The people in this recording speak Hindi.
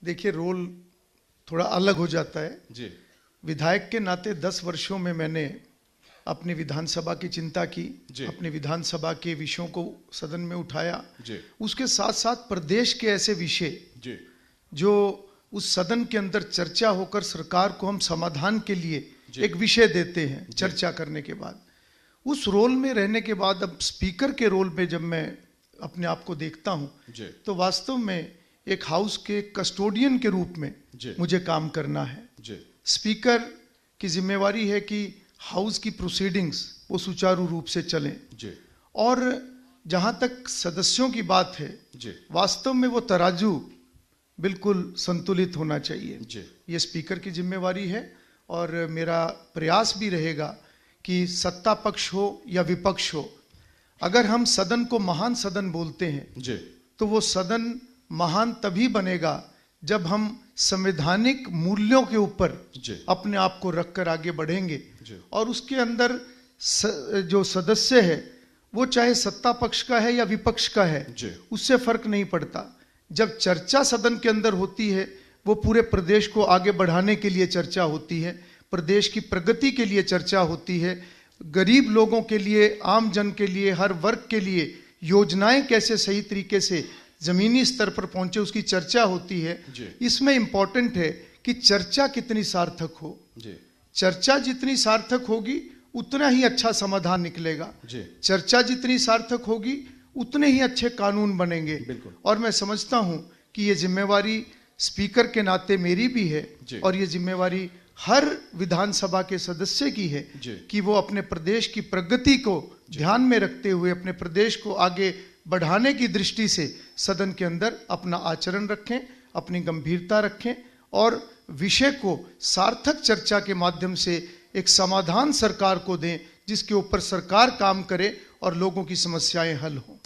देखिए रोल थोड़ा अलग हो जाता है जी। विधायक के नाते 10 वर्षों में मैंने अपनी विधानसभा की चिंता की, अपनी विधानसभा के विषयों को सदन में उठाया जी। उसके साथ साथ प्रदेश के ऐसे विषय जी। जो उस सदन के अंदर चर्चा होकर सरकार को हम समाधान के लिए एक विषय देते हैं चर्चा करने के बाद, उस रोल में रहने के बाद अब स्पीकर के रोल में जब मैं अपने आप को देखता हूं तो वास्तव में एक हाउस के कस्टोडियन के रूप में मुझे काम करना है। स्पीकर की जिम्मेवारी है कि हाउस की प्रोसीडिंग्स वो सुचारू रूप से चलें और जहां तक सदस्यों की बात है वास्तव में वो तराजू बिल्कुल संतुलित होना चाहिए। ये स्पीकर की जिम्मेवारी है और मेरा प्रयास भी रहेगा कि सत्ता पक्ष हो या विपक्ष हो, अगर हम सदन को महान सदन बोलते हैं तो वो सदन महान तभी बनेगा जब हम संवैधानिक मूल्यों के ऊपर अपने आप को रखकर आगे बढ़ेंगे और उसके अंदर जो सदस्य है वो चाहे सत्ता पक्ष का है या विपक्ष का है उससे फर्क नहीं पड़ता। जब चर्चा सदन के अंदर होती है वो पूरे प्रदेश को आगे बढ़ाने के लिए चर्चा होती है, प्रदेश की प्रगति के लिए चर्चा होती है, गरीब लोगों के लिए, आम जन के लिए, हर वर्ग के लिए योजनाएं कैसे सही तरीके से जमीनी स्तर पर पहुंचे उसकी चर्चा होती है। इसमें इंपॉर्टेंट है कि चर्चा कितनी सार्थक हो। चर्चा जितनी सार्थक होगी उतना ही अच्छा समाधान निकलेगा, चर्चा जितनी सार्थक होगी उतने ही अच्छे कानून बनेंगे। और मैं समझता हूं कि ये जिम्मेवारी स्पीकर के नाते मेरी भी है और ये जिम्मेवारी हर विधानसभा के सदस्य की है कि वो अपने प्रदेश की प्रगति को ध्यान में रखते हुए अपने प्रदेश को आगे बढ़ाने की दृष्टि से सदन के अंदर अपना आचरण रखें, अपनी गंभीरता रखें और विषय को सार्थक चर्चा के माध्यम से एक समाधान सरकार को दें जिसके ऊपर सरकार काम करे और लोगों की समस्याएं हल हों।